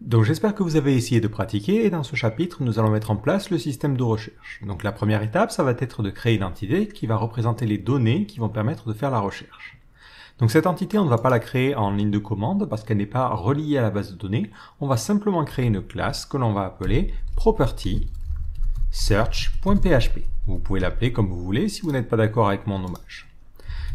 Donc j'espère que vous avez essayé de pratiquer et dans ce chapitre, nous allons mettre en place le système de recherche. Donc la première étape, ça va être de créer une entité qui va représenter les données qui vont permettre de faire la recherche. Donc cette entité, on ne va pas la créer en ligne de commande parce qu'elle n'est pas reliée à la base de données. On va simplement créer une classe que l'on va appeler property search.php. Vous pouvez l'appeler comme vous voulez si vous n'êtes pas d'accord avec mon nommage.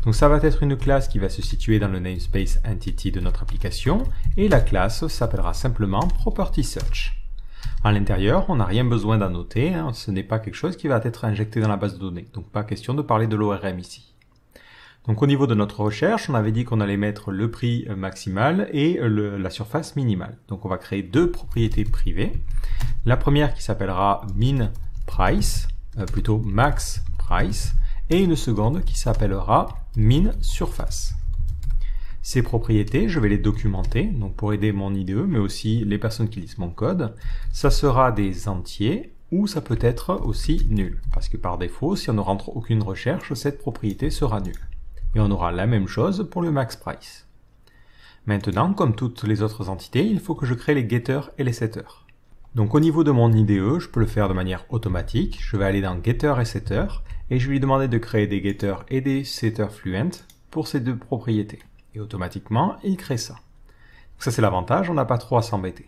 Donc ça va être une classe qui va se situer dans le namespace entity de notre application et la classe s'appellera simplement property search. À l'intérieur, on n'a rien besoin d'annoter, ce n'est pas quelque chose qui va être injecté dans la base de données, donc pas question de parler de l'ORM ici. Donc au niveau de notre recherche, on avait dit qu'on allait mettre le prix maximal et la surface minimale. Donc on va créer deux propriétés privées. La première qui s'appellera min price, plutôt max price, et une seconde qui s'appellera min surface. Ces propriétés, je vais les documenter, donc pour aider mon IDE, mais aussi les personnes qui lisent mon code. Ça sera des entiers ou ça peut être aussi nul, parce que par défaut, si on ne rentre aucune recherche, cette propriété sera nulle. Et on aura la même chose pour le max price. Maintenant, comme toutes les autres entités, il faut que je crée les getters et les setters. Donc au niveau de mon IDE, je peux le faire de manière automatique. Je vais aller dans getter et setter et je vais lui demander de créer des getters et des setters fluent pour ces deux propriétés. Et automatiquement, il crée ça. Donc ça c'est l'avantage, on n'a pas trop à s'embêter.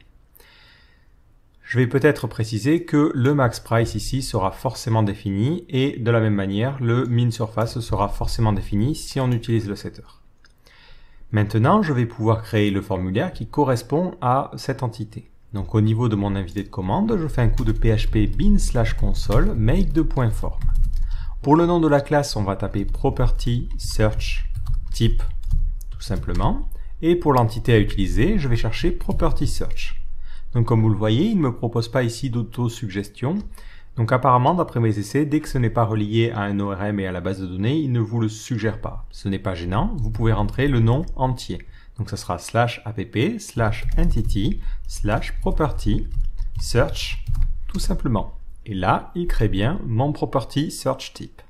Je vais peut-être préciser que le max price ici sera forcément défini et de la même manière, le min surface sera forcément défini si on utilise le setter. Maintenant, je vais pouvoir créer le formulaire qui correspond à cette entité. Donc au niveau de mon invité de commande, je fais un coup de php bin/console make2.form. Pour le nom de la classe, on va taper property search type tout simplement. Et pour l'entité à utiliser, je vais chercher property search. Donc comme vous le voyez, il ne me propose pas ici d'auto-suggestion. Donc apparemment, d'après mes essais, dès que ce n'est pas relié à un ORM et à la base de données, il ne vous le suggère pas. Ce n'est pas gênant, vous pouvez rentrer le nom entier. Donc ça sera /app/entity/property search tout simplement. Et là, il crée bien mon property search type.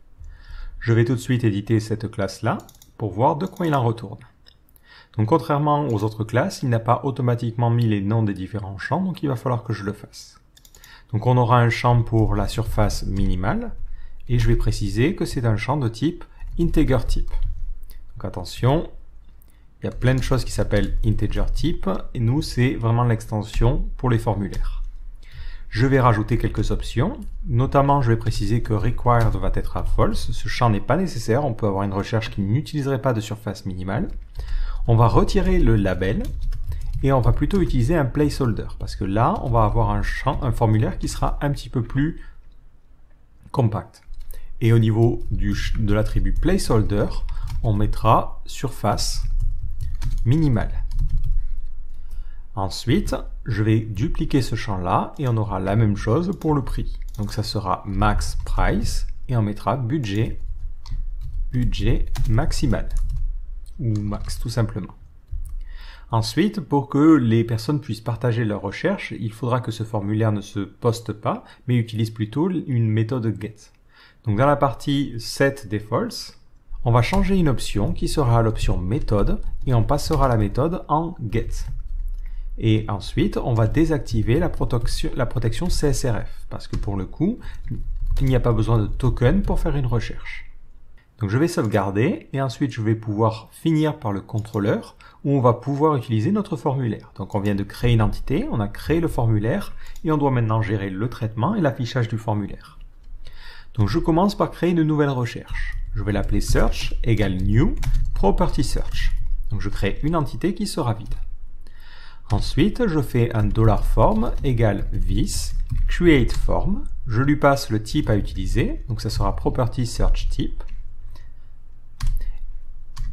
Je vais tout de suite éditer cette classe-là pour voir de quoi il en retourne. Donc contrairement aux autres classes, il n'a pas automatiquement mis les noms des différents champs, donc il va falloir que je le fasse. Donc on aura un champ pour la surface minimale, et je vais préciser que c'est un champ de type integer type. Donc attention, il y a plein de choses qui s'appellent integer type, et nous c'est vraiment l'extension pour les formulaires. Je vais rajouter quelques options, notamment je vais préciser que required va être à false, ce champ n'est pas nécessaire, on peut avoir une recherche qui n'utiliserait pas de surface minimale. On va retirer le label et on va plutôt utiliser un placeholder parce que là on va avoir un formulaire qui sera un petit peu plus compact. Et au niveau de l'attribut placeholder, on mettra surface minimale. Ensuite, je vais dupliquer ce champ-là et on aura la même chose pour le prix. Donc ça sera max price et on mettra budget maximal ou max tout simplement. Ensuite, pour que les personnes puissent partager leurs recherches, il faudra que ce formulaire ne se poste pas, mais utilise plutôt une méthode get. Donc dans la partie set defaults, on va changer une option qui sera l'option méthode et on passera la méthode en get. Et ensuite, on va désactiver la protection CSRF, parce que pour le coup, il n'y a pas besoin de token pour faire une recherche. Donc je vais sauvegarder, et ensuite je vais pouvoir finir par le contrôleur, où on va pouvoir utiliser notre formulaire. Donc on vient de créer une entité, on a créé le formulaire, et on doit maintenant gérer le traitement et l'affichage du formulaire. Donc je commence par créer une nouvelle recherche. Je vais l'appeler search égale new property search. Donc je crée une entité qui sera vide. Ensuite, je fais un $form égale this create form. Je lui passe le type à utiliser, donc ça sera property search type.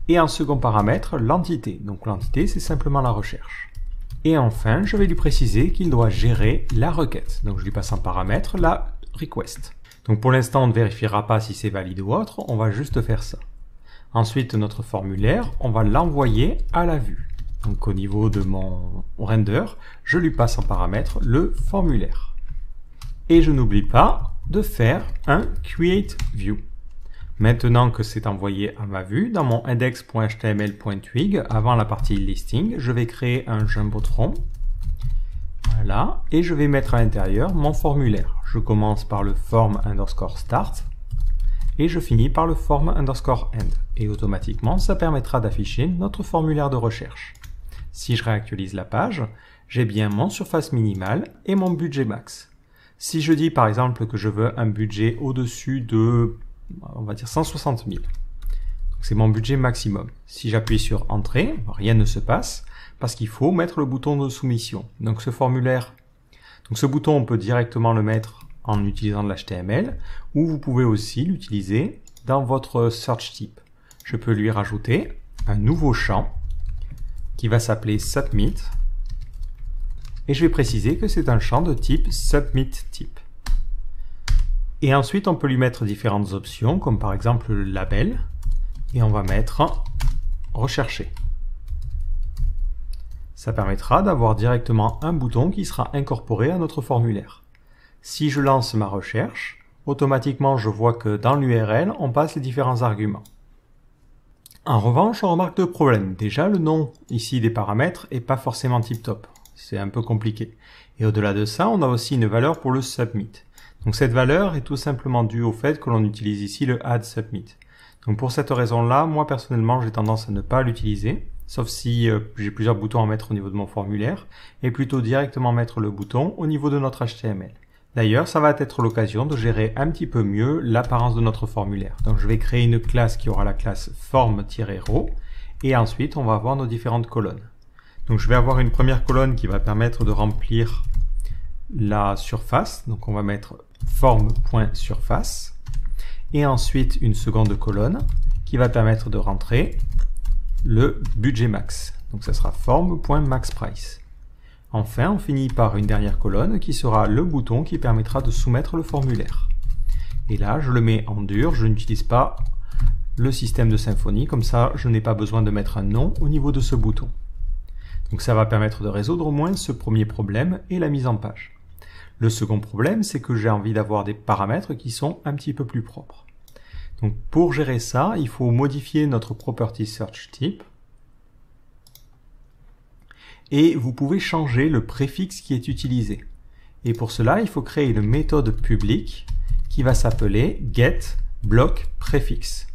Et en second paramètre, l'entité. Donc l'entité, c'est simplement la recherche. Et enfin, je vais lui préciser qu'il doit gérer la requête. Donc je lui passe en paramètre la request. Donc pour l'instant, on ne vérifiera pas si c'est valide ou autre, on va juste faire ça. Ensuite, notre formulaire, on va l'envoyer à la vue. Donc au niveau de mon render, je lui passe en paramètre le formulaire. Et je n'oublie pas de faire un create view. Maintenant que c'est envoyé à ma vue, dans mon index.html.twig, avant la partie listing, je vais créer un jumbotron Voilà, et je vais mettre à l'intérieur mon formulaire. Je commence par le form_start et je finis par le form_end. Et automatiquement, ça permettra d'afficher notre formulaire de recherche. Si je réactualise la page, j'ai bien mon surface minimale et mon budget max. Si je dis par exemple que je veux un budget au-dessus de, on va dire 160 000, c'est mon budget maximum. Si j'appuie sur Entrée, rien ne se passe parce qu'il faut mettre le bouton de soumission. Donc ce bouton, on peut directement le mettre en utilisant de l'HTML ou vous pouvez aussi l'utiliser dans votre search type. Je peux lui rajouter un nouveau champ qui va s'appeler Submit et je vais préciser que c'est un champ de type Submit Type. Et ensuite, on peut lui mettre différentes options comme par exemple le label et on va mettre Rechercher. Ça permettra d'avoir directement un bouton qui sera incorporé à notre formulaire. Si je lance ma recherche, automatiquement je vois que dans l'URL, on passe les différents arguments. En revanche, on remarque deux problèmes. Déjà, le nom ici des paramètres n'est pas forcément tip-top. C'est un peu compliqué. Et au-delà de ça, on a aussi une valeur pour le submit. Donc cette valeur est tout simplement due au fait que l'on utilise ici le add submit. Donc pour cette raison-là, moi personnellement, j'ai tendance à ne pas l'utiliser, sauf si j'ai plusieurs boutons à mettre au niveau de mon formulaire, et plutôt directement mettre le bouton au niveau de notre HTML. D'ailleurs, ça va être l'occasion de gérer un petit peu mieux l'apparence de notre formulaire. Donc je vais créer une classe qui aura la classe form-row, et ensuite on va avoir nos différentes colonnes. Donc je vais avoir une première colonne qui va permettre de remplir la surface, donc on va mettre form.surface, et ensuite une seconde colonne qui va permettre de rentrer le budget max. Donc ça sera form.maxprice. Enfin, on finit par une dernière colonne qui sera le bouton qui permettra de soumettre le formulaire. Et là, je le mets en dur, je n'utilise pas le système de Symfony, comme ça je n'ai pas besoin de mettre un nom au niveau de ce bouton. Donc ça va permettre de résoudre au moins ce premier problème et la mise en page. Le second problème, c'est que j'ai envie d'avoir des paramètres qui sont un petit peu plus propres. Donc pour gérer ça, il faut modifier notre property search type. Et vous pouvez changer le préfixe qui est utilisé. Et pour cela, il faut créer une méthode publique qui va s'appeler getBlockPrefix.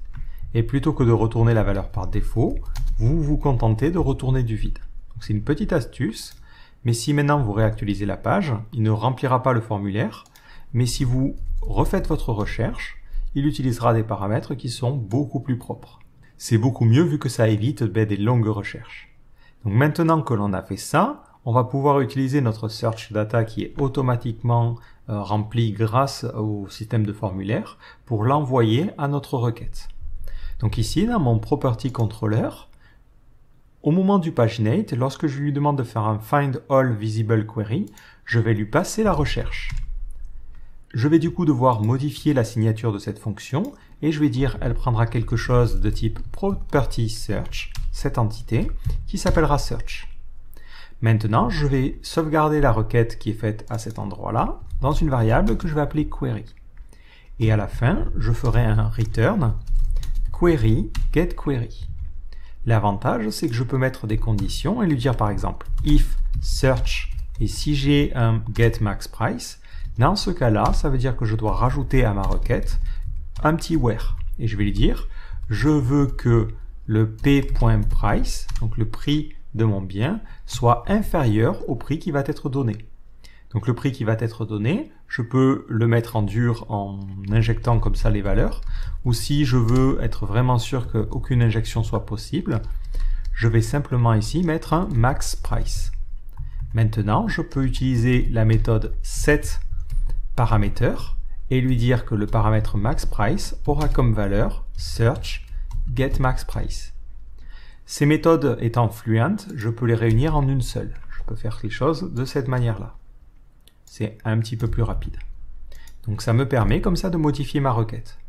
Et plutôt que de retourner la valeur par défaut, vous vous contentez de retourner du vide. Donc c'est une petite astuce, mais si maintenant vous réactualisez la page, il ne remplira pas le formulaire, mais si vous refaites votre recherche, il utilisera des paramètres qui sont beaucoup plus propres. C'est beaucoup mieux vu que ça évite des longues recherches. Donc maintenant que l'on a fait ça, on va pouvoir utiliser notre search data qui est automatiquement rempli grâce au système de formulaire pour l'envoyer à notre requête. Donc ici, dans mon property controller, au moment du paginate, lorsque je lui demande de faire un find all visible query, je vais lui passer la recherche. Je vais du coup devoir modifier la signature de cette fonction et je vais dire elle prendra quelque chose de type property search, cette entité, qui s'appellera search. Maintenant, je vais sauvegarder la requête qui est faite à cet endroit-là dans une variable que je vais appeler query. Et à la fin, je ferai un return query getQuery. L'avantage, c'est que je peux mettre des conditions et lui dire par exemple if search et si j'ai un getMaxPrice, dans ce cas-là, ça veut dire que je dois rajouter à ma requête un petit where. Et je vais lui dire, je veux que le p.price, donc le prix de mon bien, soit inférieur au prix qui va être donné. Donc le prix qui va être donné, je peux le mettre en dur en injectant comme ça les valeurs, ou si je veux être vraiment sûr qu'aucune injection soit possible, je vais simplement ici mettre un max price. Maintenant, je peux utiliser la méthode setParameter et lui dire que le paramètre maxPrice aura comme valeur search getMaxPrice. Ces méthodes étant fluentes, je peux les réunir en une seule. Je peux faire les choses de cette manière-là. C'est un petit peu plus rapide. Donc ça me permet comme ça de modifier ma requête.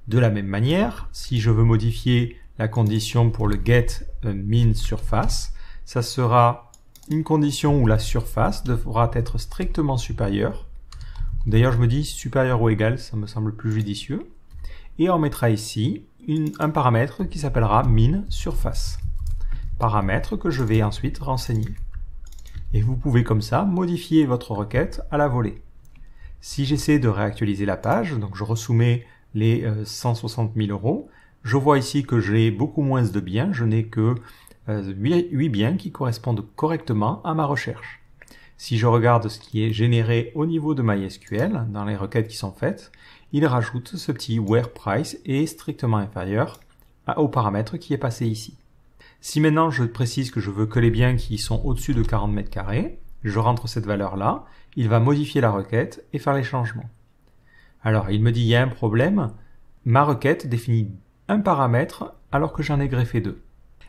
De la même manière, si je veux modifier la condition pour le getMinSurface, ça sera une condition où la surface devra être strictement supérieure. D'ailleurs, je me dis supérieur ou égal, ça me semble plus judicieux. Et on mettra ici un paramètre qui s'appellera minSurface. Paramètre que je vais ensuite renseigner. Et vous pouvez comme ça modifier votre requête à la volée. Si j'essaie de réactualiser la page, donc je resoumets les 160 000 euros, je vois ici que j'ai beaucoup moins de biens, je n'ai que 8 biens qui correspondent correctement à ma recherche. Si je regarde ce qui est généré au niveau de MySQL, dans les requêtes qui sont faites, il rajoute ce petit where price est strictement inférieur au paramètre qui est passé ici. Si maintenant je précise que je veux que les biens qui sont au-dessus de 40 mètres carrés, je rentre cette valeur-là, il va modifier la requête et faire les changements. Alors il me dit il y a un problème, ma requête définit un paramètre alors que j'en ai greffé deux.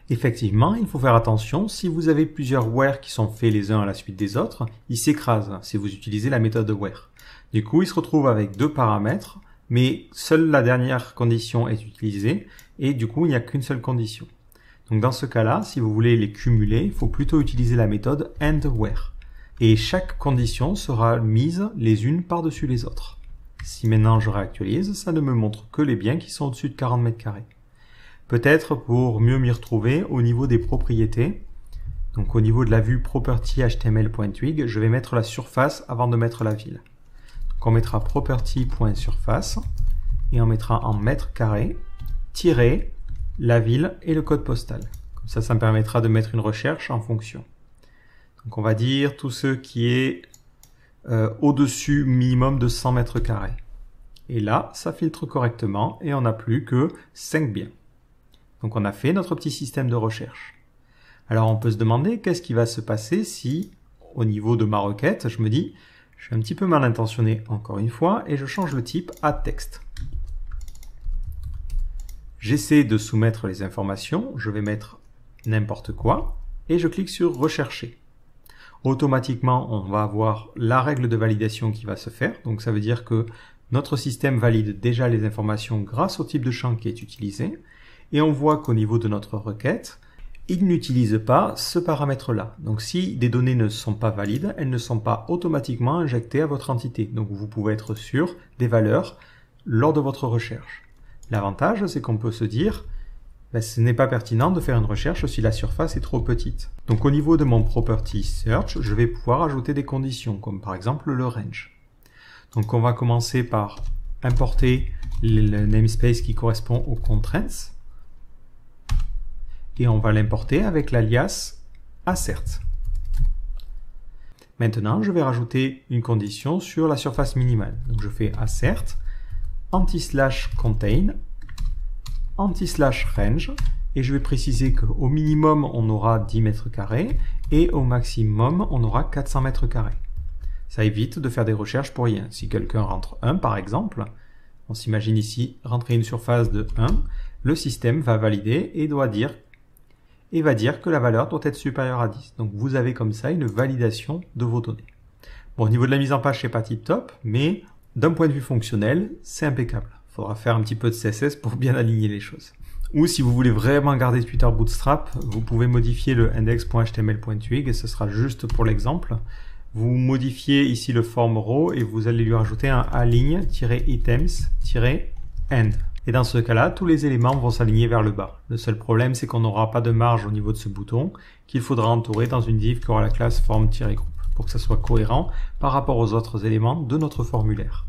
Effectivement, il faut faire attention, si vous avez plusieurs where qui sont faits les uns à la suite des autres, ils s'écrasent si vous utilisez la méthode where. Du coup, il se retrouve avec deux paramètres, mais seule la dernière condition est utilisée, et du coup, il n'y a qu'une seule condition. Donc dans ce cas-là, si vous voulez les cumuler, il faut plutôt utiliser la méthode AND-WHERE. Et chaque condition sera mise les unes par-dessus les autres. Si maintenant je réactualise, ça ne me montre que les biens qui sont au-dessus de 40 mètres carrés. Peut-être pour mieux m'y retrouver au niveau des propriétés, donc au niveau de la vue property html.twig, je vais mettre la surface avant de mettre la ville. Donc on mettra property.surface et on mettra en mètres carrés, tirer la ville et le code postal. Comme ça me permettra de mettre une recherche en fonction. Donc on va dire tout ce qui est au-dessus minimum de 100 mètres carrés. Et là, ça filtre correctement et on n'a plus que 5 biens. Donc on a fait notre petit système de recherche. Alors on peut se demander qu'est-ce qui va se passer si, au niveau de ma requête, je me dis, je suis un petit peu mal intentionné encore une fois et je change le type à texte. J'essaie de soumettre les informations, je vais mettre n'importe quoi et je clique sur rechercher. Automatiquement, on va avoir la règle de validation qui va se faire. Donc ça veut dire que notre système valide déjà les informations grâce au type de champ qui est utilisé. Et on voit qu'au niveau de notre requête, il n'utilise pas ce paramètre-là. Donc si des données ne sont pas valides, elles ne sont pas automatiquement injectées à votre entité. Donc vous pouvez être sûr des valeurs lors de votre recherche. L'avantage, c'est qu'on peut se dire, ce n'est pas pertinent de faire une recherche si la surface est trop petite. Donc au niveau de mon property search, je vais pouvoir ajouter des conditions, comme par exemple le range. Donc on va commencer par importer le namespace qui correspond aux constraints. Et on va l'importer avec l'alias assert. Maintenant, je vais rajouter une condition sur la surface minimale. Donc je fais assert anti/contain anti/range et je vais préciser qu'au minimum on aura 10 mètres carrés et au maximum on aura 400 mètres carrés. Ça évite de faire des recherches pour rien. Si quelqu'un rentre 1 par exemple, on s'imagine ici rentrer une surface de 1, le système va valider et va dire que la valeur doit être supérieure à 10. Donc vous avez comme ça une validation de vos données. Bon, au niveau de la mise en page, c'est pas tip top, mais d'un point de vue fonctionnel, c'est impeccable. Il faudra faire un petit peu de CSS pour bien aligner les choses. Ou si vous voulez vraiment garder Twitter Bootstrap, vous pouvez modifier le index.html.twig et ce sera juste pour l'exemple. Vous modifiez ici le form row et vous allez lui rajouter un align-items-end. Et dans ce cas-là, tous les éléments vont s'aligner vers le bas. Le seul problème, c'est qu'on n'aura pas de marge au niveau de ce bouton qu'il faudra entourer dans une div qui aura la classe form-group pour que ça soit cohérent par rapport aux autres éléments de notre formulaire.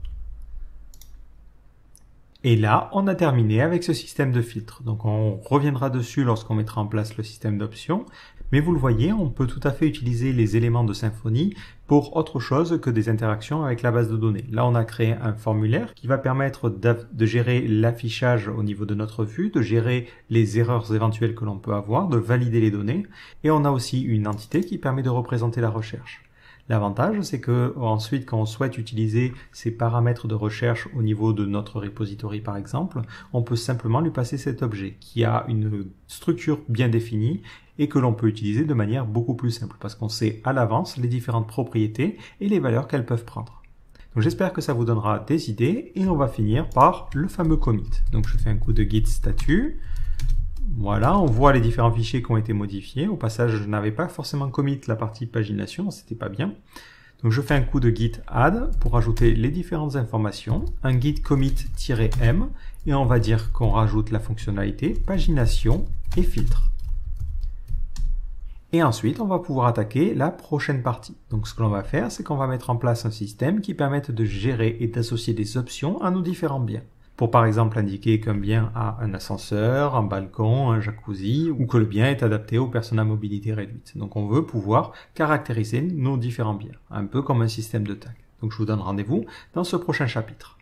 Et là, on a terminé avec ce système de filtre. Donc on reviendra dessus lorsqu'on mettra en place le système d'options. Mais vous le voyez, on peut tout à fait utiliser les éléments de Symfony pour autre chose que des interactions avec la base de données. Là, on a créé un formulaire qui va permettre de gérer l'affichage au niveau de notre vue, de gérer les erreurs éventuelles que l'on peut avoir, de valider les données. Et on a aussi une entité qui permet de représenter la recherche. L'avantage, c'est que ensuite, quand on souhaite utiliser ces paramètres de recherche au niveau de notre repository, par exemple, on peut simplement lui passer cet objet qui a une structure bien définie et que l'on peut utiliser de manière beaucoup plus simple parce qu'on sait à l'avance les différentes propriétés et les valeurs qu'elles peuvent prendre. Donc j'espère que ça vous donnera des idées et on va finir par le fameux commit. Donc je fais un coup de git statut. Voilà, on voit les différents fichiers qui ont été modifiés. Au passage, je n'avais pas forcément commit la partie pagination, c'était pas bien. Donc je fais un coup de git add pour ajouter les différentes informations, un git commit-m et on va dire qu'on rajoute la fonctionnalité pagination et filtre. Et ensuite, on va pouvoir attaquer la prochaine partie. Donc ce que l'on va faire, c'est qu'on va mettre en place un système qui permette de gérer et d'associer des options à nos différents biens. Pour par exemple indiquer qu'un bien a un ascenseur, un balcon, un jacuzzi, ou que le bien est adapté aux personnes à mobilité réduite. Donc on veut pouvoir caractériser nos différents biens, un peu comme un système de tag. Donc je vous donne rendez-vous dans ce prochain chapitre.